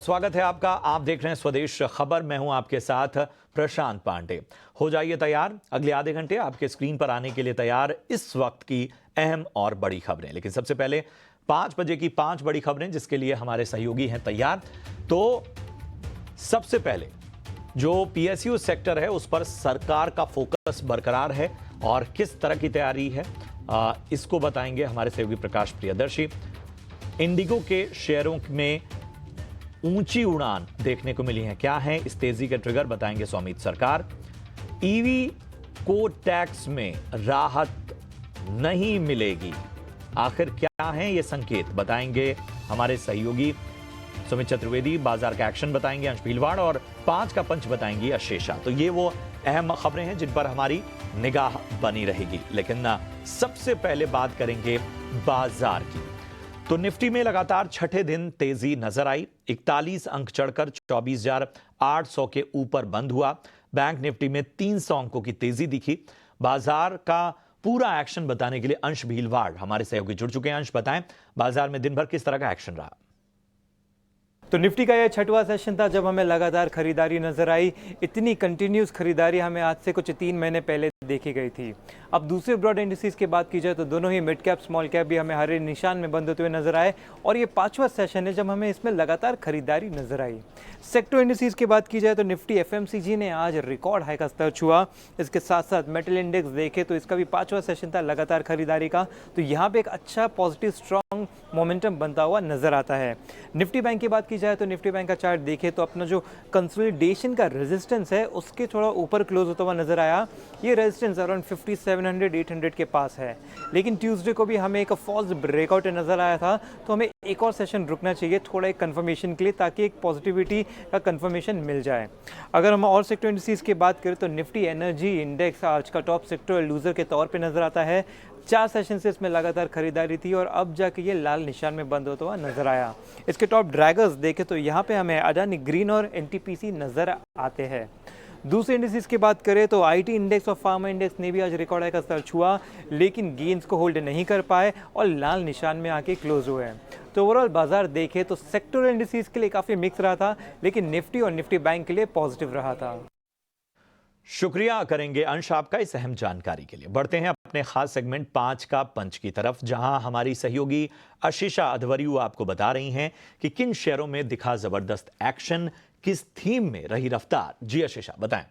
स्वागत है आपका। आप देख रहे हैं स्वदेश खबर। मैं हूं आपके साथ प्रशांत पांडे। हो जाइए तैयार, अगले आधे घंटे आपके स्क्रीन पर आने के लिए तैयार इस वक्त की अहम और बड़ी खबरें। लेकिन सबसे पहले 5 बजे की 5 बड़ी खबरें, जिसके लिए हमारे सहयोगी हैं तैयार। तो सबसे पहले जो पीएसयू सेक्टर है उस पर सरकार का फोकस बरकरार है और किस तरह की तैयारी है इसको बताएंगे हमारे सहयोगी प्रकाश प्रियदर्शी। इंडिगो के शेयरों में ऊंची उड़ान देखने को मिली है, क्या है इस तेजी के ट्रिगर, बताएंगे सौमित सरकार। ईवी को टैक्स में राहत नहीं मिलेगी, आखिर क्या है ये संकेत, बताएंगे हमारे सहयोगी सुमित चतुर्वेदी। बाजार का एक्शन बताएंगे अंश भीलवाड़ और 5 का पंच बताएंगी अशेषा। तो ये वो अहम खबरें हैं जिन पर हमारी निगाह बनी रहेगी। लेकिन सबसे पहले बात करेंगे बाजार की। तो निफ्टी में लगातार छठे दिन तेजी नजर आई। 41 अंक चढ़कर 24,800 के ऊपर बंद हुआ। बैंक निफ्टी में 300 अंकों की तेजी दिखी। बाजार का पूरा एक्शन बताने के लिए अंश भीलवाड़ हमारे सहयोगी जुड़ चुके हैं। अंश, बताएं बाजार में दिन भर किस तरह का एक्शन रहा? तो निफ्टी का यह छठवां सेशन था जब हमें लगातार खरीदारी नजर आई। इतनी कंटिन्यूस खरीदारी हमें आज से कुछ 3 महीने पहले देखी गई थी। अब दूसरे ब्रॉड इंडिसेस की बात की जाए तो दोनों ही मिड कैप स्मॉल कैप भी हमें हरे निशान में बंद होते हुए नजर आए और ये 5वां सेशन है जब हमें इसमें लगातार खरीदारी नजर आई। सेक्टर इंडिसेस की बात की जाए तो निफ्टी एफएमसीजी ने आज रिकॉर्ड हाई का स्तर छुआ। इसके साथ साथ मेटल इंडेक्स देखे तो इसका भी 5वां सेशन था लगातार खरीदारी का। तो यहाँ पे एक अच्छा पॉजिटिव स्ट्रॉन्ग मोमेंटम बनता हुआ नजर आता है। निफ्टी बैंक की बात की जाए तो निफ्टी बैंक का चार्ट देखे तो अपना जो कंसोलिडेशन का रेजिस्टेंस है उसके थोड़ा ऊपर क्लोज होता हुआ नजर आया। ये रेजिस्टेंस अराउंड 5700-800 के पास है। लेकिन ट्यूसडे को भी हमें एक फॉल्स ब्रेकआउट नजर आया था, तो हमें एक और सेशन रुकना चाहिए थोड़ा एक कंफर्मेशन के लिए, ताकि एक पॉजिटिविटी का कंफर्मेशन मिल जाए। अगर हम और सेक्टर इंडिसेस की बात करें तो निफ्टी एनर्जी इंडेक्स आज का टॉप सेक्टर लूजर के तौर पे नजर आता है। 4 सेशन से इसमें लगातार खरीदारी थी और अब जाके ये लाल निशान में बंद होता हुआ नजर आया। इसके टॉप ड्रैगर्स देखें तो यहाँ पे हमें अडानी ग्रीन और एनटीपीसी नजर आते हैं। दूसरे इंडिसेस की बात करें तो आईटी इंडेक्स और फार्मा इंडेक्स ने भी आज रिकॉर्ड हाई का स्तर छुआ, लेकिन गेंस को होल्ड नहीं कर पाए और लाल निशान में आके क्लोज हुए हैं। तो ओवरऑल बाजार देखें तो सेक्टर इंडिसेस के लिए काफी मिक्स रहा था, लेकिन निफ्टी और निफ्टी बैंक के लिए पॉजिटिव रहा था। शुक्रिया करेंगे अंश आपका इस अहम जानकारी के लिए। बढ़ते हैं अपने खास सेगमेंट 5 का पंच की तरफ, जहां हमारी सहयोगी आशीषा अधवरियू आपको बता रही हैं कि किन शेयरों में दिखा जबरदस्त एक्शन, किस थीम में रही रफ्तार। जी आशीषा, बताएं।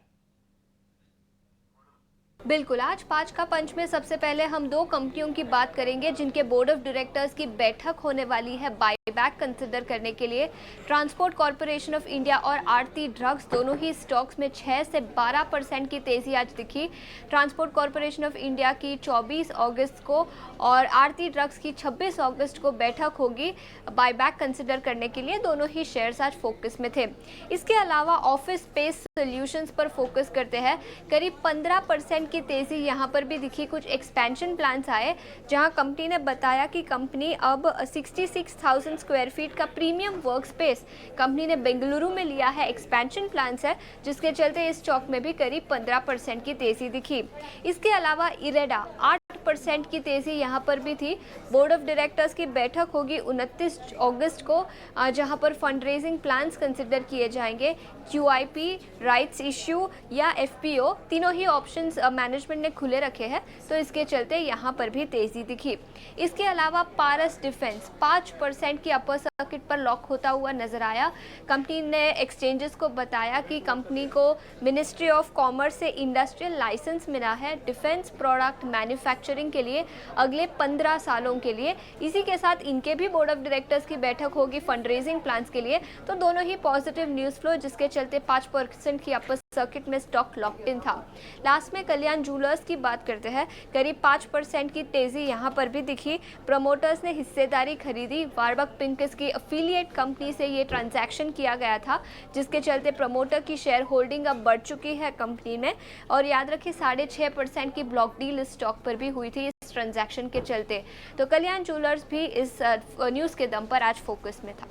बिल्कुल, आज 5 का पंच में सबसे पहले हम 2 कंपनियों की बात करेंगे जिनके बोर्ड ऑफ डायरेक्टर्स की बैठक होने वाली है बायबैक कंसिडर करने के लिए। ट्रांसपोर्ट कॉरपोरेशन ऑफ इंडिया और आरती ड्रग्स दोनों ही स्टॉक्स में 6 से 12% की तेजी आज दिखी। ट्रांसपोर्ट कॉरपोरेशन ऑफ इंडिया की 24 अगस्त को और आरती ड्रग्स की 26 अगस्त को बैठक होगी बायबैक कंसिडर करने के लिए। दोनों ही शेयर्स आज फोकस में थे। इसके अलावा ऑफिस स्पेस सॉल्यूशंस पर फोकस करते हैं। करीब 15% की तेजी यहां पर भी दिखी। कुछ एक्सपेंशन प्लान्स आए जहां कंपनी ने बताया कि कंपनी अब 66,000 स्क्वायर फीट का प्रीमियम वर्क स्पेस कंपनी ने बेंगलुरु में लिया है। एक्सपेंशन प्लान्स है जिसके चलते इस स्टॉक में भी करीब 15% की तेजी दिखी। इसके अलावा इरेडा 8% की तेजी यहां पर भी थी। बोर्ड ऑफ डायरेक्टर्स की बैठक होगी 29 अगस्त को, जहां पर फंड रेजिंग प्लान्स कंसिडर किए जाएंगे। QIP, राइट्स इश्यू या FPO, तीनों ही ऑप्शंस मैनेजमेंट ने खुले रखे हैं, तो इसके चलते यहाँ पर भी तेजी दिखी। इसके अलावा पारस डिफेंस 5% की अपर सर्किट पर लॉक होता हुआ नजर आया। कंपनी ने एक्सचेंजेस को बताया कि कंपनी को मिनिस्ट्री ऑफ कॉमर्स से इंडस्ट्रियल लाइसेंस मिला है डिफेंस प्रोडक्ट मैन्युफैक्चरिंग के लिए अगले 15 सालों के लिए। इसी के साथ इनके भी बोर्ड ऑफ डायरेक्टर्स की बैठक होगी फंड रेजिंग प्लान्स के लिए। तो दोनों ही पॉजिटिव न्यूज फ्लो, जिसके चलते 5% की अपर सर्किट में स्टॉक लॉक्ड इन था। लास्ट में कल्याण ज्वेलर्स की बात करते हैं। करीब 5% की तेजी यहां पर भी दिखी। प्रमोटर्स ने हिस्सेदारी खरीदी। वार्बक पिंकस की एफिलिएट कंपनी से ये ट्रांजैक्शन किया गया था, जिसके चलते प्रमोटर की शेयर होल्डिंग अब बढ़ चुकी है कंपनी में। और याद रखिए 6.5% की ब्लॉक डील इस स्टॉक पर भी हुई थी इस ट्रांजैक्शन के चलते। तो कल्याण ज्वेलर्स भी इस न्यूज के दम पर आज फोकस में था।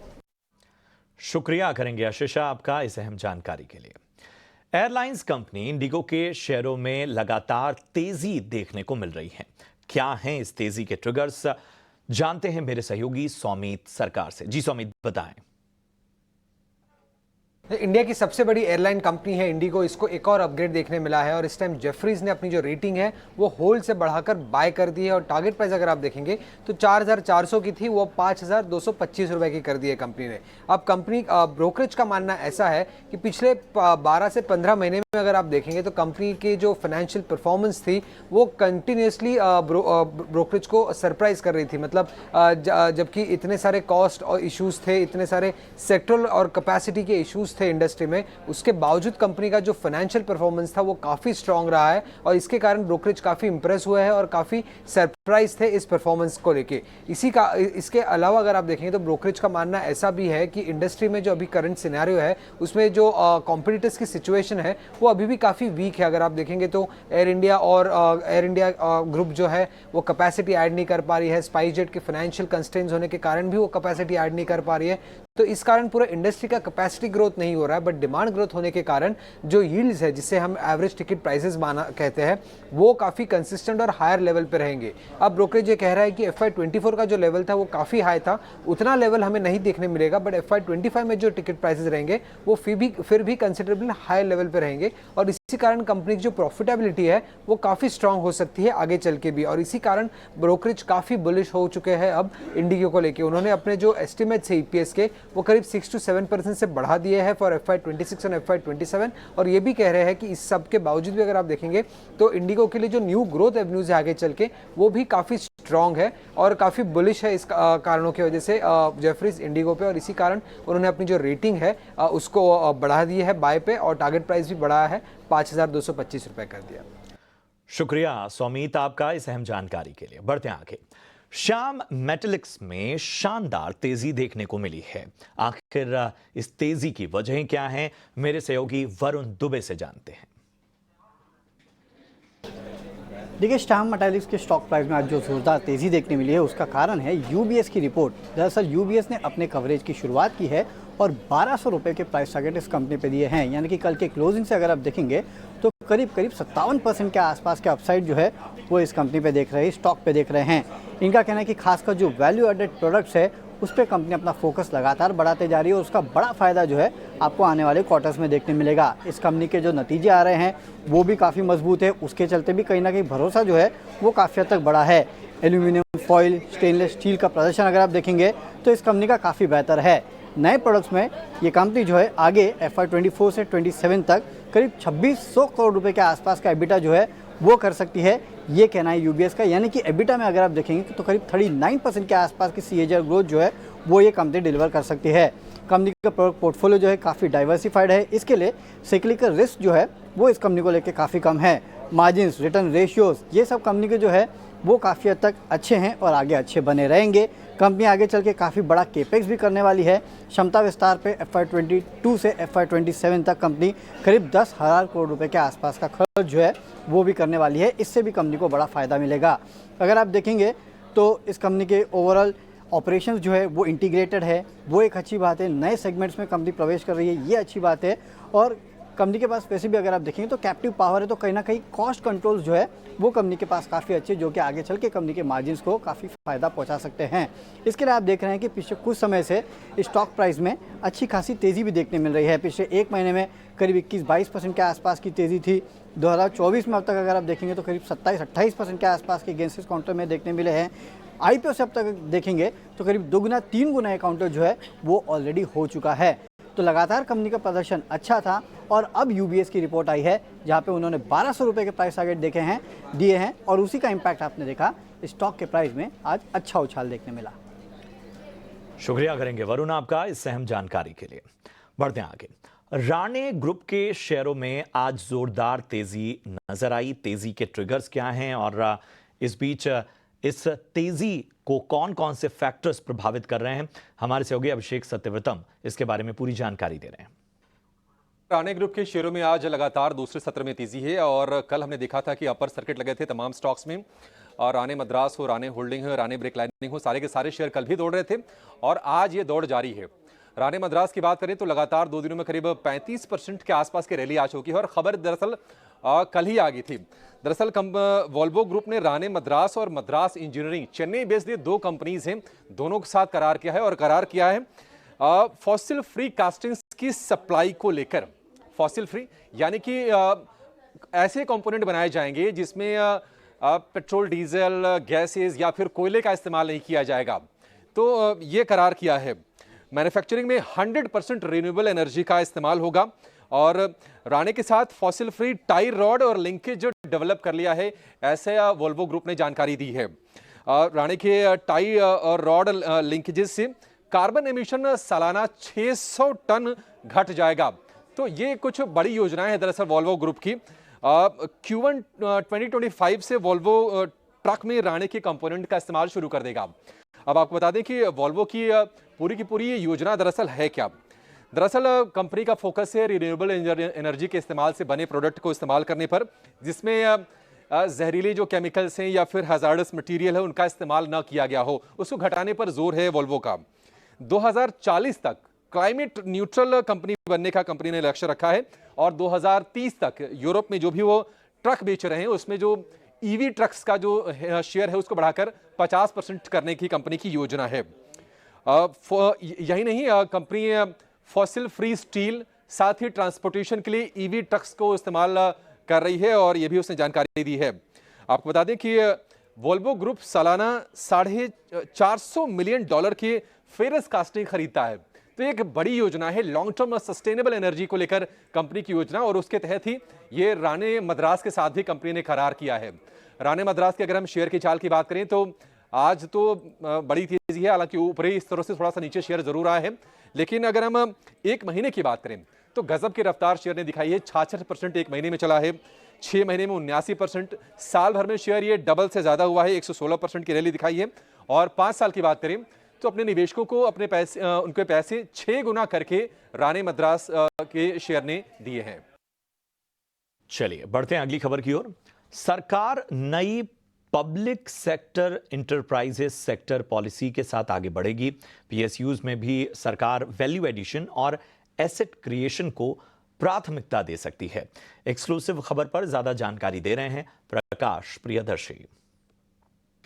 शुक्रिया करेंगे आशीषा आपका इस अहम जानकारी के लिए। एयरलाइंस कंपनी इंडिगो के शेयरों में लगातार तेजी देखने को मिल रही है। क्या हैं इस तेजी के ट्रिगर्स, जानते हैं मेरे सहयोगी सौमित सरकार से। जी सौमित, बताएं। इंडिया की सबसे बड़ी एयरलाइन कंपनी है इंडिगो, इसको एक और अपग्रेड देखने मिला है और इस टाइम जेफरीज ने अपनी जो रेटिंग है वो होल्ड से बढ़ाकर बाय कर दी है और टारगेट प्राइस अगर आप देखेंगे तो 4,400 की थी, वो 5,225 रुपए की कर दी है कंपनी ने। अब कंपनी ब्रोकरेज का मानना ऐसा है कि पिछले 12 से 15 महीने में अगर आप देखेंगे तो कंपनी की जो फाइनेंशियल परफॉर्मेंस थी वो कंटिन्यूसली ब्रोकरेज को सरप्राइज कर रही थी। मतलब जबकि इतने सारे कॉस्ट और इश्यूज थे, इतने सारे सेक्टरल और कैपेसिटी के इश्यूज थे इंडस्ट्री में, उसके बावजूद कंपनी का जो फाइनेंशियल परफॉर्मेंस था वो काफ़ी स्ट्रांग रहा है और इसके कारण ब्रोकरेज काफ़ी इंप्रेस हुए हैं और काफ़ी सरप्राइज थे इस परफॉर्मेंस को लेके। इसके अलावा अगर आप देखेंगे तो ब्रोकरेज का मानना ऐसा भी है कि इंडस्ट्री में जो अभी करंट सिनेरियो है उसमें जो कॉम्पिटिटर्स की सिचुएशन है वो अभी भी काफ़ी वीक है। अगर आप देखेंगे तो एयर इंडिया ग्रुप जो है वो कैपेसिटी ऐड नहीं कर पा रही है, स्पाइस जेट के फाइनेंशियल कंस्ट्रेंट्स होने के कारण भी वो कैपेसिटी ऐड नहीं कर पा रही है। तो इस कारण पूरा इंडस्ट्री का कैपेसिटी ग्रोथ नहीं हो रहा है, बट डिमांड ग्रोथ होने के कारण जो यील्ड्स है जिसे हम एवरेज टिकट प्राइसेस कहते हैं वो काफ़ी कंसिस्टेंट और हायर लेवल पे रहेंगे। अब ब्रोकरेज ये कह रहा है कि FY24 का जो लेवल था वो काफ़ी हाई था, उतना लेवल हमें नहीं देखने मिलेगा, बट FY25 में जो टिकट प्राइसेस रहेंगे वो फिर भी कंसिडरेबल हाई लेवल पे रहेंगे और इसी कारण कंपनी की जो प्रॉफिटेबिलिटी है वो काफ़ी स्ट्रांग हो सकती है आगे चल के भी। और इसी कारण ब्रोकरेज काफ़ी बुलिश हो चुके हैं अब इंडिगो को लेके। उन्होंने अपने जो एस्टिमेट्स है EPS के वो करीब 6 to 7% से बढ़ा दिए हैं फॉर FY26 और FY27 और ये भी कह रहे हैं कि इस सब के बावजूद भी अगर आप देखेंगे तो इंडिगो के लिए जो न्यू ग्रोथ एवेन्यूज है आगे चल के वो भी काफ़ी स्ट्रांग है और काफ़ी बुलिश है इस कारणों की वजह से जेफरीज इंडिगो पे। और इसी कारण उन्होंने अपनी जो रेटिंग है उसको बढ़ा दी है बाय पे और टारगेट प्राइस भी बढ़ाया है, 5,225 रुपए कर दिया। शुक्रिया सौमीत आपका इस अहम जानकारी के लिए। बढ़ते हैं आगे। श्याम मेटलिक्स में शानदार तेजी देखने को मिली है। आखिर इस तेजी की वजह क्या है, मेरे सहयोगी वरुण दुबे से जानते हैं। देखिए, श्याम मेटालिक्स के स्टॉक प्राइस में आज जो जोरदार तेजी देखने मिली है उसका कारण है यूबीएस की रिपोर्ट। दरअसल यूबीएस ने अपने कवरेज की शुरुआत की है और 1,200 रुपये के प्राइस टारगेट इस कंपनी पे दिए हैं, यानी कि कल के क्लोजिंग से अगर आप देखेंगे तो करीब 57% के आसपास के अपसाइड जो है वो इस कंपनी पे देख रहे हैं, स्टॉक पे देख रहे हैं। इनका कहना है कि खासकर जो वैल्यू एडेड प्रोडक्ट्स है उस पर कंपनी अपना फोकस लगातार बढ़ाते जा रही है और उसका बड़ा फायदा जो है आपको आने वाले क्वार्टर्स में देखने मिलेगा। इस कंपनी के जो नतीजे आ रहे हैं वो भी काफ़ी मजबूत है, उसके चलते भी कहीं ना कहीं भरोसा जो है वो काफ़ी हद तक बढ़ा है। एल्यूमिनियम फॉइल, स्टेनलेस स्टील का प्रदर्शन अगर आप देखेंगे तो इस कंपनी का काफ़ी बेहतर है। नए प्रोडक्ट्स में ये कंपनी जो है आगे FY24 से 27 तक करीब 2600 करोड़ रुपए के आसपास का एबिटा जो है वो कर सकती है, ये कहना है यूबीएस का। यानी कि एबिटा में अगर आप देखेंगे तो करीब 39% के आसपास की CAGR ग्रोथ जो है वो ये कंपनी डिलीवर कर सकती है। कंपनी का प्रोडक्ट पोर्टफोलियो जो है काफ़ी डाइवर्सिफाइड है, इसके लिए साइक्लिकल रिस्क जो है वो इस कंपनी को लेकर काफ़ी कम है। मार्जिन्स, रिटर्न रेशियोज, ये सब कंपनी के जो है वो काफ़ी हद तक अच्छे हैं और आगे अच्छे बने रहेंगे। कंपनी आगे चल के काफ़ी बड़ा केपेक्स भी करने वाली है। क्षमता विस्तार पे FY22 से FY27 तक कंपनी करीब 10,000 करोड़ रुपए के आसपास का खर्च जो है वो भी करने वाली है। इससे भी कंपनी को बड़ा फ़ायदा मिलेगा। अगर आप देखेंगे तो इस कंपनी के ओवरऑल ऑपरेशंस जो है वो इंटीग्रेटेड है, वो एक अच्छी बात है। नए सेगमेंट्स में कंपनी प्रवेश कर रही है, ये अच्छी बात है। और कंपनी के पास वैसे भी अगर आप देखेंगे तो कैप्टिव पावर है, तो कहीं ना कहीं कॉस्ट कंट्रोल्स जो है वो कंपनी के पास काफ़ी अच्छे, जो कि आगे चल के कंपनी के मार्जिन्स को काफ़ी फ़ायदा पहुंचा सकते हैं। इसके लिए आप देख रहे हैं कि पिछले कुछ समय से स्टॉक प्राइस में अच्छी खासी तेज़ी भी देखने मिल रही है। पिछले एक महीने में करीब 21-22% के आसपास की तेज़ी थी। 2024 में अब तक अगर आप देखेंगे तो करीब 27-28% के आसपास के गेंस इस काउंटर में देखने मिले हैं। IPO से अब तक देखेंगे तो करीब 2-3 गुना काउंटर जो है वो ऑलरेडी हो चुका है। तो लगातार कंपनी का प्रदर्शन अच्छा था और अब यूबीएस की रिपोर्ट आई है जहां पे उन्होंने 1,200 रुपये के प्राइस टारगेट दिए हैं और उसी का इम्पैक्ट आपने देखा, स्टॉक के प्राइस में आज अच्छा उछाल देखने मिला। शुक्रिया करेंगे वरुण आपका इस अहम जानकारी के लिए। बढ़ते हैं आगे। राणे ग्रुप के शेयरों में आज जोरदार तेजी नजर आई। तेजी के ट्रिगर्स क्या हैं और इस बीच इस तेजी को कौन कौन से फैक्टर्स प्रभावित कर रहे हैं, हमारे सहयोगी अभिषेक सत्यव्रतम इसके बारे में पूरी जानकारी दे रहे हैं। राणे ग्रुप के शेयरों में आज लगातार दूसरे सत्र में तेजी है और कल हमने देखा था कि अपर सर्किट लगे थे तमाम स्टॉक्स में, और राणे मद्रास हो, राणे होल्डिंग हो, राणे ब्रेक लाइनिंग हो, सारे के सारे शेयर कल भी दौड़ रहे थे और आज ये दौड़ जारी है। राणे मद्रास की बात करें तो लगातार 2 दिनों में करीब 35% के आसपास की रैली आ चुकी है और खबर दरअसल कल ही आ गई थी। दरअसल वोल्वो ग्रुप ने राणे मद्रास और Madras engineering, Chennai based 2 companies हैं, दोनों के साथ करार किया है और करार किया है फॉसिल फ्री कास्टिंग्स इसकी सप्लाई को लेकर फॉसिल फ्री यानी कि ऐसे कंपोनेंट बनाए जाएंगे जिसमें पेट्रोल, डीजल, गैसेस या फिर कोयले का इस्तेमाल नहीं किया जाएगा। तो ये करार किया है। मैन्युफैक्चरिंग में 100% रिन्यूएबल एनर्जी का इस्तेमाल होगा और राणे के साथ फॉसिल फ्री टाई रॉड और लिंकेज डेवलप कर लिया है, ऐसे वोल्वो ग्रुप ने जानकारी दी है। राणे के टाई और रॉड लिंकेजेस से कार्बन एमिशन सालाना 600 टन घट जाएगा। तो ये कुछ बड़ी योजनाएं हैं दरअसल वोल्वो ग्रुप की। Q1 2025 से वोल्वो ट्रक में राणे के कंपोनेंट का इस्तेमाल शुरू कर देगा। अब आपको बता दें कि वोल्वो की पूरी योजना दरअसल है क्या। दरअसल कंपनी का फोकस है रिन्यूएबल एनर्जी के इस्तेमाल से बने प्रोडक्ट को इस्तेमाल करने पर, जिसमें जहरीले जो केमिकल्स हैं या फिर हैजार्डस मटेरियल है उनका इस्तेमाल न किया गया हो, उसको घटाने पर जोर है वोल्वो का। 2040 तक क्लाइमेट न्यूट्रल कंपनी बनने का कंपनी ने लक्ष्य रखा है और 2030 तक यूरोप में जो भी वो ट्रक बेच रहे हैं उसमें जो ईवी ट्रक्स का जो शेयर है उसको बढ़ाकर 50% करने की कंपनी की योजना है। यही नहीं, कंपनी फॉसिल फ्री स्टील साथ ही ट्रांसपोर्टेशन के लिए ईवी ट्रक्स को इस्तेमाल कर रही है और ये भी उसने जानकारी दी है। आपको बता दें कि वोल्वो ग्रुप सालाना $450 मिलियन के फेरस कास्टिंग खरीदता है। तो एक बड़ी योजना है, लॉन्ग टर्म और सस्टेनेबल एनर्जी को लेकर कंपनी की योजना, और उसके तहत ही ये राणे मद्रास के साथ भी कंपनी ने करार किया है। राणे मद्रास के अगर हम शेयर की चाल की बात करें तो आज तो बड़ी तेजी है, हालांकि ऊपरी इस तरह से थोड़ा सा नीचे शेयर जरूर आया है, लेकिन अगर हम एक महीने की बात करें तो गजब की रफ्तार शेयर ने दिखाई है। 66% एक महीने में चला है, 6 महीने में 79%, साल भर में शेयर ये डबल से ज्यादा हुआ है, 116% की रैली दिखाई है। और 5 साल की बात करें तो अपने निवेशकों को अपने पैसे उनके पैसे 6 गुना करके राणे मद्रास के शेयर ने दिए हैं। चलिए बढ़ते हैं अगली खबर की ओर। सरकार नई public sector enterprises sector policy के साथ आगे बढ़ेगी। पीएसयूज में भी सरकार वैल्यू एडिशन और एसेट क्रिएशन को प्राथमिकता दे सकती है। एक्सक्लूसिव खबर पर ज्यादा जानकारी दे रहे हैं प्रकाश प्रियदर्शी।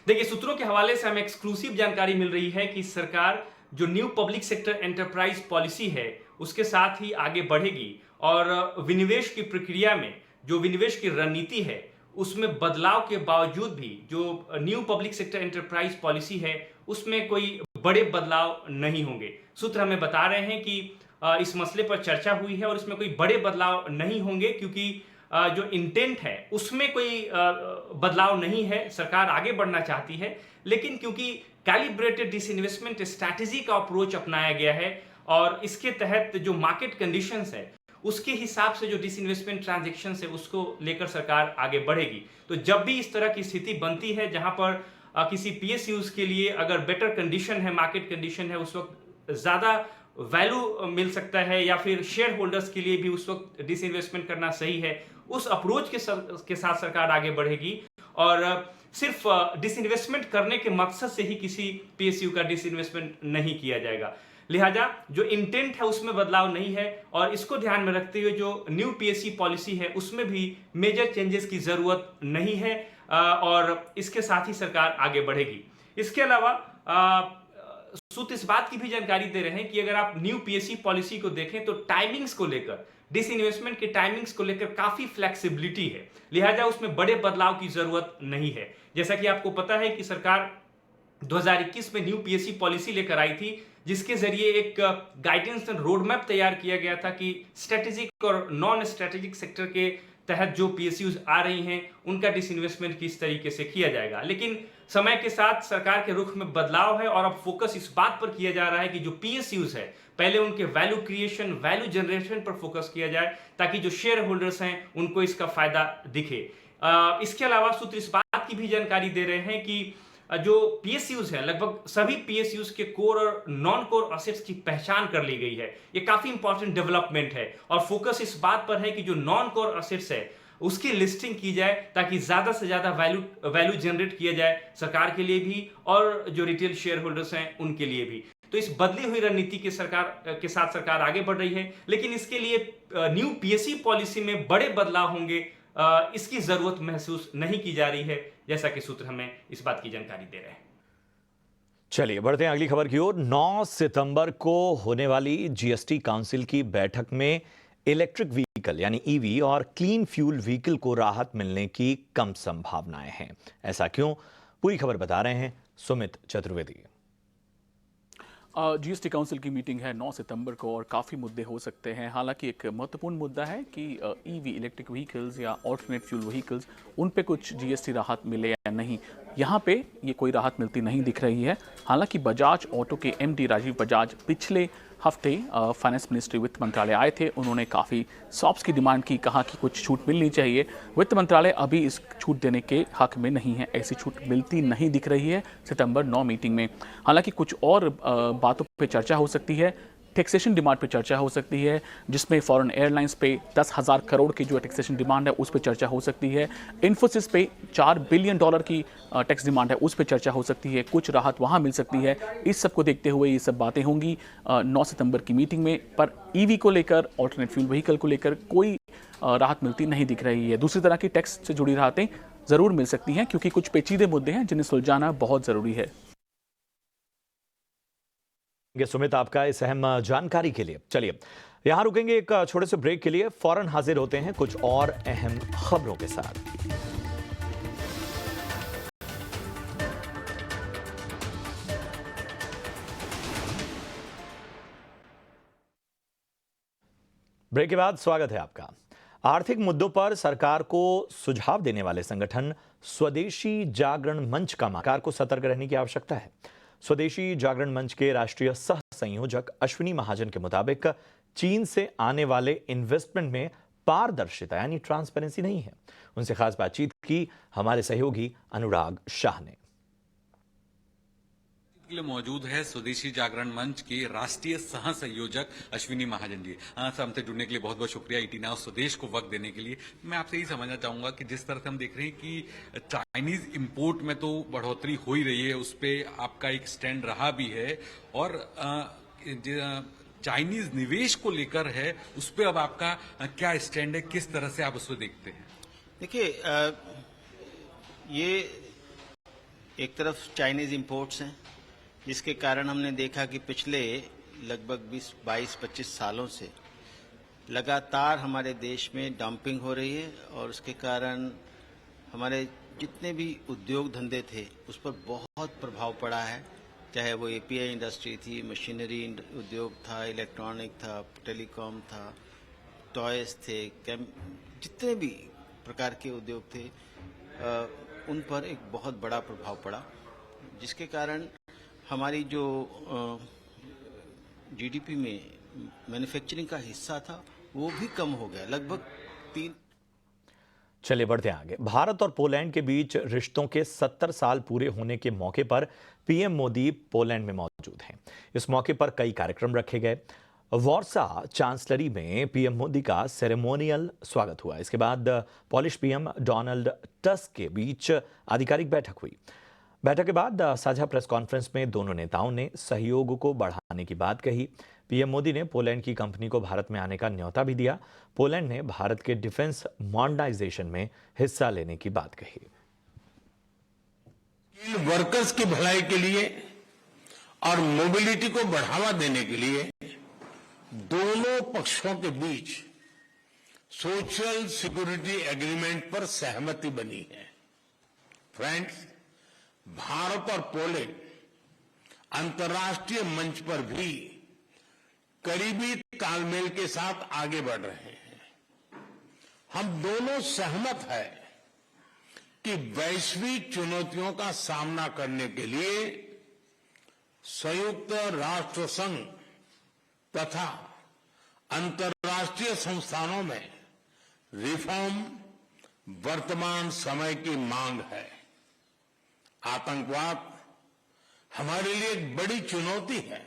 देखिए, सूत्रों के हवाले से हमें एक्सक्लूसिव जानकारी मिल रही है कि सरकार जो new public sector enterprise policy है उसके साथ ही आगे बढ़ेगी और विनिवेश की प्रक्रिया में जो विनिवेश की रणनीति है उसमें बदलाव के बावजूद भी जो new public sector enterprise policy है उसमें कोई बड़े बदलाव नहीं होंगे। सूत्र हमें बता रहे हैं कि इस मसले पर चर्चा हुई है और इसमें कोई बड़े बदलाव नहीं होंगे, क्योंकि जो इंटेंट है उसमें कोई बदलाव नहीं है। सरकार आगे बढ़ना चाहती है, लेकिन क्योंकि कैलिब्रेटेड डिसइन्वेस्टमेंट स्ट्रैटेजी का अप्रोच अपनाया गया है और इसके तहत जो मार्केट कंडीशंस है उसके हिसाब से जो डिसइन्वेस्टमेंट ट्रांजैक्शंस है उसको लेकर सरकार आगे बढ़ेगी। तो जब भी इस तरह की स्थिति बनती है जहां पर किसी पीएसयूज के लिए अगर बेटर कंडीशन है, मार्केट कंडीशन है, उस वक्त ज्यादा वैल्यू मिल सकता है या फिर शेयर होल्डर्स के लिए भी उस वक्त डिसइन्वेस्टमेंट करना सही है, उस अप्रोच के साथ सरकार आगे बढ़ेगी और सिर्फ डिसइन्वेस्टमेंट करने के मकसद से ही किसी पीएसयू का डिसइन्वेस्टमेंट नहीं किया जाएगा। लिहाजा जो इंटेंट है उसमें बदलाव नहीं है और इसको ध्यान में रखते हुए जो न्यू पीएससी पॉलिसी है उसमें भी मेजर चेंजेस की जरूरत नहीं है और इसके साथ ही सरकार आगे बढ़ेगी। इसके अलावा सूत्र इस बात की भी जानकारी दे रहे हैं कि अगर आप न्यू पीएससी पॉलिसी को देखें तो टाइमिंग्स को लेकर, डिसइन्वेस्टमेंट के टाइमिंग्स को लेकर काफी फ्लेक्सिबिलिटी है, लिहाजा उसमें बड़े बदलाव की जरूरत नहीं है। जैसा कि आपको पता है कि सरकार 2021 में न्यू पीएससी पॉलिसी लेकर आई थी जिसके जरिए एक गाइडेंस एंड रोड मैप तैयार किया गया था कि स्ट्रेटेजिक और नॉन स्ट्रेटेजिक सेक्टर के तहत जो पीएसयूज आ रही हैं उनका डिसइन्वेस्टमेंट किस तरीके से किया जाएगा। लेकिन समय के साथ सरकार के रुख में बदलाव है और अब फोकस इस बात पर किया जा रहा है कि जो पीएसयूज है पहले उनके वैल्यू क्रिएशन, वैल्यू जनरेशन पर फोकस किया जाए ताकि जो शेयर होल्डर्स हैं उनको इसका फायदा दिखे। इसके अलावा सूत्र इस बात की भी जानकारी दे रहे हैं कि जो पीएसयूज है लगभग सभी पीएसयूज के कोर और नॉन कोर एसेट्स की पहचान कर ली गई है। ये काफी इंपॉर्टेंट डेवलपमेंट है और फोकस इस बात पर है कि जो नॉन कोर एसेट्स है उसकी लिस्टिंग की जाए ताकि ज्यादा से ज्यादा वैल्यू जनरेट किया जाए सरकार के लिए भी और जो रिटेल शेयर होल्डर्स हैं उनके लिए भी। तो इस बदली हुई रणनीति के साथ सरकार आगे बढ़ रही है, लेकिन इसके लिए न्यू पीएससी पॉलिसी में बड़े बदलाव होंगे इसकी जरूरत महसूस नहीं की जा रही है, जैसा कि सूत्र हमें इस बात की जानकारी दे रहे हैं। चलिए बढ़ते हैं अगली खबर की ओर। 9 सितंबर को होने वाली जीएसटी काउंसिल की बैठक में इलेक्ट्रिक व्हीकल यानी ईवी और क्लीन फ्यूल व्हीकल को राहत मिलने की कम संभावनाएं हैं। ऐसा क्यों? पूरी खबर बता रहे हैं सुमित चतुर्वेदी। जीएसटी काउंसिल की मीटिंग है 9 सितंबर को और काफ़ी मुद्दे हो सकते हैं। हालांकि एक महत्वपूर्ण मुद्दा है कि ईवी इलेक्ट्रिक व्हीकल्स या ऑल्टरनेट फ्यूल व्हीकल्स उन पे कुछ जीएसटी राहत मिले या नहीं। यहाँ पे ये कोई राहत मिलती नहीं दिख रही है। हालांकि बजाज ऑटो के एमडी राजीव बजाज पिछले हफ्ते फाइनेंस मिनिस्ट्री वित्त मंत्रालय आए थे। उन्होंने काफ़ी सॉप्स की डिमांड की, कहा कि कुछ छूट मिलनी चाहिए। वित्त मंत्रालय अभी इस छूट देने के हक में नहीं है। ऐसी छूट मिलती नहीं दिख रही है सितंबर 9 मीटिंग में। हालांकि कुछ और बातों पे चर्चा हो सकती है। टैक्सेशन डिमांड पे चर्चा हो सकती है, जिसमें फॉरेन एयरलाइंस पे 10,000 करोड़ की जो टैक्सेशन डिमांड है उस पे चर्चा हो सकती है। इन्फोसिस पे $4 बिलियन की टैक्स डिमांड है, उस पे चर्चा हो सकती है। कुछ राहत वहाँ मिल सकती है। इस सब को देखते हुए ये सब बातें होंगी 9 सितंबर की मीटिंग में। पर ईवी को लेकर, ऑल्टरनेट फ्यूल व्हीकल को लेकर कोई राहत मिलती नहीं दिख रही है। दूसरी तरह की टैक्स से जुड़ी राहतें ज़रूर मिल सकती हैं, क्योंकि कुछ पेचीदे मुद्दे हैं जिन्हें सुलझाना बहुत ज़रूरी है। सुमित, आपका इस अहम जानकारी के लिए। चलिए यहां रुकेंगे एक छोटे से ब्रेक के लिए। फौरन हाजिर होते हैं कुछ और अहम खबरों के साथ। ब्रेक के बाद स्वागत है आपका। आर्थिक मुद्दों पर सरकार को सुझाव देने वाले संगठन स्वदेशी जागरण मंच का सरकार को सतर्क रहने की आवश्यकता है। स्वदेशी जागरण मंच के राष्ट्रीय सह संयोजक अश्विनी महाजन के मुताबिक चीन से आने वाले इन्वेस्टमेंट में पारदर्शिता यानी ट्रांसपेरेंसी नहीं है। उनसे खास बातचीत की हमारे सहयोगी अनुराग शाह ने। के लिए मौजूद है स्वदेशी जागरण मंच के राष्ट्रीय सह संयोजक अश्विनी महाजन जी। हमसे जुड़ने के लिए बहुत बहुत शुक्रिया। ईटी नाउ स्वदेश को वक्त देने के लिए। मैं आपसे यही समझना चाहूंगा कि जिस तरह से हम देख रहे हैं कि चाइनीज इंपोर्ट में तो बढ़ोतरी हो ही रही है, उस पर आपका एक स्टैंड रहा भी है, और चाइनीज निवेश को लेकर है, उस पर अब आपका क्या स्टैंड है, किस तरह से आप उसको देखते हैं? देखिए, ये एक तरफ चाइनीज इंपोर्ट्स हैं, जिसके कारण हमने देखा कि पिछले लगभग 22-25 सालों से लगातार हमारे देश में डंपिंग हो रही है, और उसके कारण हमारे जितने भी उद्योग धंधे थे उस पर बहुत प्रभाव पड़ा है। चाहे वो एपीआई इंडस्ट्री थी, मशीनरी उद्योग था, इलेक्ट्रॉनिक था, टेलीकॉम था, टॉयज थे, जितने भी प्रकार के उद्योग थे उन पर एक बहुत बड़ा प्रभाव पड़ा, जिसके कारण हमारी जो जीडीपी में मैन्युफैक्चरिंग का हिस्सा था वो भी कम हो गया, लगभग 3। चलिए बढ़ते हैं आगे। भारत और पोलैंड के बीच रिश्तों के 70 साल पूरे होने के मौके पर पीएम मोदी पोलैंड में मौजूद हैं। इस मौके पर कई कार्यक्रम रखे गए। वॉर्सा चांसलरी में पीएम मोदी का सेरेमोनियल स्वागत हुआ। इसके बाद पॉलिश पीएम डोनाल्ड टस्क के बीच आधिकारिक बैठक हुई। बैठक के बाद साझा प्रेस कॉन्फ्रेंस में दोनों नेताओं ने सहयोग को बढ़ाने की बात कही। पीएम मोदी ने पोलैंड की कंपनी को भारत में आने का न्योता भी दिया। पोलैंड ने भारत के डिफेंस मॉडर्नाइजेशन में हिस्सा लेने की बात कही। वर्कर्स की भलाई के लिए और मोबिलिटी को बढ़ावा देने के लिए दोनों पक्षों के बीच सोशल सिक्योरिटी एग्रीमेंट पर सहमति बनी है। फ्रेंड्स, भारत और पोलैंड अंतर्राष्ट्रीय मंच पर भी करीबी तालमेल के साथ आगे बढ़ रहे हैं। हम दोनों सहमत हैं कि वैश्विक चुनौतियों का सामना करने के लिए संयुक्त राष्ट्र संघ तथा अंतर्राष्ट्रीय संस्थानों में रिफॉर्म वर्तमान समय की मांग है। आतंकवाद हमारे लिए एक बड़ी चुनौती है।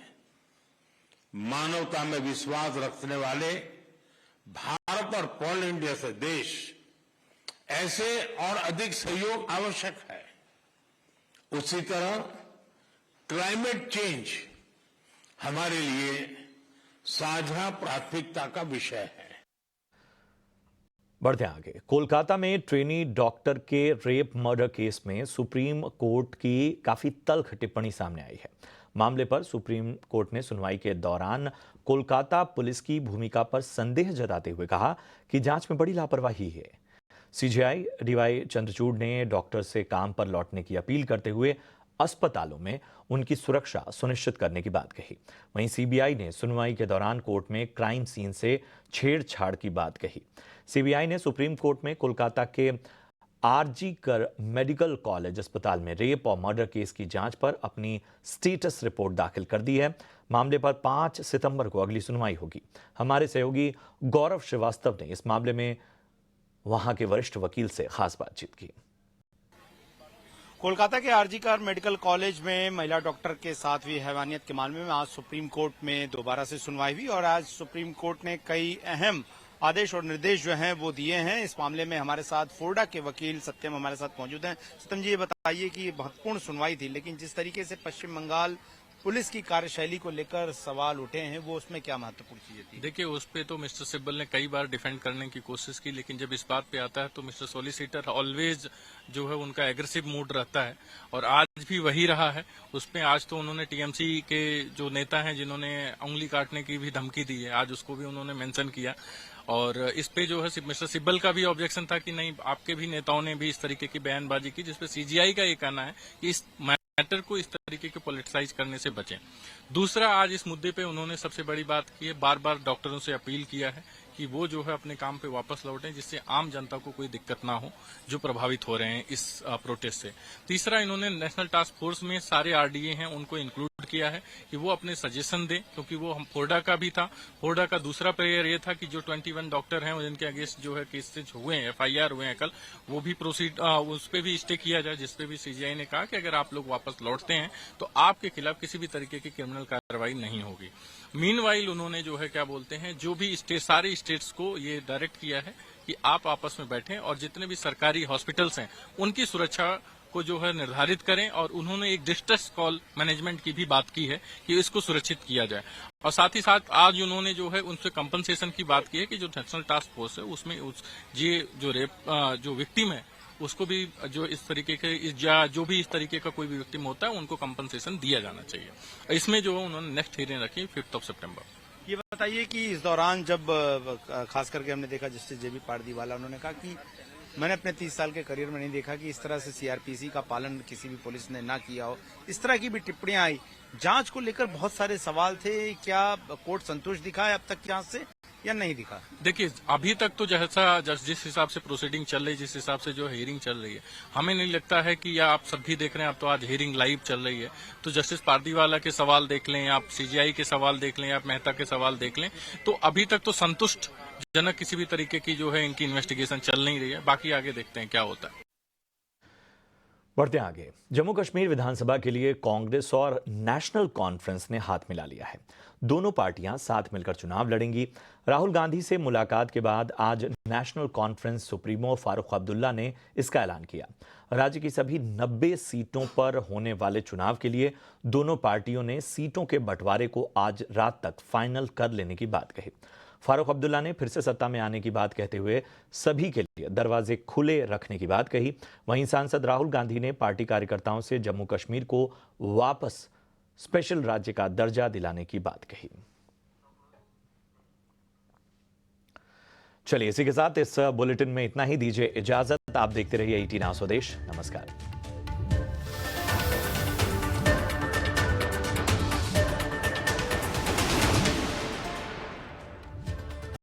मानवता में विश्वास रखने वाले भारत और पोलैंड जैसे देश ऐसे और अधिक सहयोग आवश्यक है। उसी तरह क्लाइमेट चेंज हमारे लिए साझा प्राथमिकता का विषय है। बढ़ते हैं आगे। कोलकाता में ट्रेनी डॉक्टर के रेप मर्डर केस में सुप्रीम कोर्ट की काफी तल्ख टिप्पणी सामने आई है। मामले पर सुप्रीम कोर्ट ने सुनवाई के दौरान कोलकाता पुलिस की भूमिका पर संदेह जताते हुए कहा कि जांच में बड़ी लापरवाही है। सीजेआई डीवाई चंद्रचूड़ ने डॉक्टर से काम पर लौटने की अपील करते हुए अस्पतालों में उनकी सुरक्षा सुनिश्चित करने की बात कही। वहीं सीबीआई ने सुनवाई के दौरान कोर्ट में क्राइम सीन से छेड़छाड़ की बात कही। सीबीआई ने सुप्रीम कोर्ट में कोलकाता के आरजी कर मेडिकल कॉलेज अस्पताल में रेप और मर्डर केस की जांच पर अपनी स्टेटस रिपोर्ट दाखिल कर दी है। मामले पर 5 सितंबर को अगली सुनवाई होगी। हमारे सहयोगी गौरव श्रीवास्तव ने इस मामले में वहां के वरिष्ठ वकील से खास बातचीत की। कोलकाता के आरजी कर मेडिकल कॉलेज में महिला डॉक्टर के साथ हुई हैवानियत के मामले में आज सुप्रीम कोर्ट में दोबारा से सुनवाई हुई और आज सुप्रीम कोर्ट ने कई अहम आदेश और निर्देश जो हैं वो दिए हैं। इस मामले में हमारे साथ फोर्डा के वकील सत्यम हमारे साथ मौजूद हैं। सत्यम जी, ये बताइए कि ये महत्वपूर्ण सुनवाई थी, लेकिन जिस तरीके से पश्चिम बंगाल पुलिस की कार्यशैली को लेकर सवाल उठे हैं, वो उसमें क्या महत्वपूर्ण चीजें थी? देखिए, उस पे तो मिस्टर सिब्बल ने कई बार डिफेंड करने की कोशिश की, लेकिन जब इस बात पे आता है तो मिस्टर सॉलिसिटर ऑलवेज जो है उनका एग्रेसिव मूड रहता है और आज भी वही रहा है। उसमें आज तो उन्होंने टीएमसी के जो नेता हैं जिन्होंने उंगली काटने की भी धमकी दी है, आज उसको भी उन्होंने मेंशन किया। और इस पे जो है मिस्टर सिब्बल का भी ऑब्जेक्शन था कि नहीं, आपके भी नेताओं ने भी इस तरीके की बयानबाजी की, जिसपे सीजीआई का ये कहना है कि इस मैटर को इस तरीके के पॉलिटिसाइज करने से बचें। दूसरा, आज इस मुद्दे पे उन्होंने सबसे बड़ी बात की है, बार बार डॉक्टरों से अपील किया है कि वो जो है अपने काम पे वापस लौटें, जिससे आम जनता को कोई दिक्कत ना हो जो प्रभावित हो रहे हैं इस प्रोटेस्ट से। तीसरा, इन्होंने नेशनल टास्क फोर्स में सारे आरडीए हैं उनको इंक्लूड किया है कि वो अपने सजेशन दें, क्योंकि वो हम फोर्डा का भी था। फोर्डा का दूसरा प्रेयर ये था कि जो 21 डॉक्टर हैं जिनके अगेंस्ट जो है केसेज हुए हैं, एफआईआर हुए हैं कल, वो भी प्रोसीड उस पर भी स्टे किया जाए, जिसपे भी सीजीआई ने कहा कि अगर आप लोग वापस लौटते हैं तो आपके खिलाफ किसी भी तरीके की क्रिमिनल कार्रवाई नहीं होगी। मीनवाइल उन्होंने जो है क्या बोलते हैं, जो भी सारे स्टेट्स को ये डायरेक्ट किया है कि आप आपस में बैठें और जितने भी सरकारी हॉस्पिटल्स हैं उनकी सुरक्षा को जो है निर्धारित करें। और उन्होंने एक डिस्ट्रेस कॉल मैनेजमेंट की भी बात की है कि इसको सुरक्षित किया जाए। और साथ ही साथ आज उन्होंने जो है उनसे कंपनसेशन की बात की है कि जो नेशनल टास्क फोर्स है उसमें ये जो रेप जो विक्टिम है उसको भी जो इस तरीके के जो भी इस तरीके का कोई भी विक्टिम होता है उनको कंपनसेशन दिया जाना चाहिए। इसमें जो है उन्होंने नेक्स्ट हियरिंग रखी 5 सितंबर। ये बताइए कि इस दौरान जब खास करके हमने देखा जस्टिस जेबी पारदीवाला, उन्होंने कहा कि मैंने अपने 30 साल के करियर में नहीं देखा कि इस तरह से सीआरपीसी का पालन किसी भी पुलिस ने ना किया हो। इस तरह की भी टिप्पणियां आई। जांच को लेकर बहुत सारे सवाल थे, क्या कोर्ट संतुष्ट दिखा है अब तक जांच से या नहीं दिखा? देखिए, अभी तक तो जैसा जिस हिसाब से प्रोसीडिंग चल रही है, जिस हिसाब से जो हियरिंग चल रही है, हमें नहीं लगता है कि या आप सब भी देख रहे हैं, अब तो आज हियरिंग लाइव चल रही है, तो जस्टिस पारदीवाला के सवाल देख लें, आप सीजीआई के सवाल देख लें, आप मेहता के सवाल देख लें, तो अभी तक तो संतुष्ट जनक किसी भी तरीके की जो है इनकी इन्वेस्टिगेशन चल नहीं रही है। बाकी आगे देखते हैं क्या होता है। बढ़ते आगे। जम्मू कश्मीर विधानसभा के लिए कांग्रेस और नेशनल कॉन्फ्रेंस ने हाथ मिला लिया है। दोनों पार्टियां साथ मिलकर चुनाव लड़ेंगी। राहुल गांधी से मुलाकात के बाद आज national conference supremo Farooq Abdullah ने इसका ऐलान किया। राज्य की सभी 90 सीटों पर होने वाले चुनाव के लिए दोनों पार्टियों ने सीटों के बंटवारे को आज रात तक फाइनल कर लेने की बात कही। फारूक अब्दुल्ला ने फिर से सत्ता में आने की बात कहते हुए सभी के लिए दरवाजे खुले रखने की बात कही। वहीं सांसद राहुल गांधी ने पार्टी कार्यकर्ताओं से जम्मू कश्मीर को वापस स्पेशल राज्य का दर्जा दिलाने की बात कही। चलिए, इसी के साथ इस बुलेटिन में इतना ही। दीजिए इजाजत। आप देखते रहिए 18 स्वदेश। नमस्कार।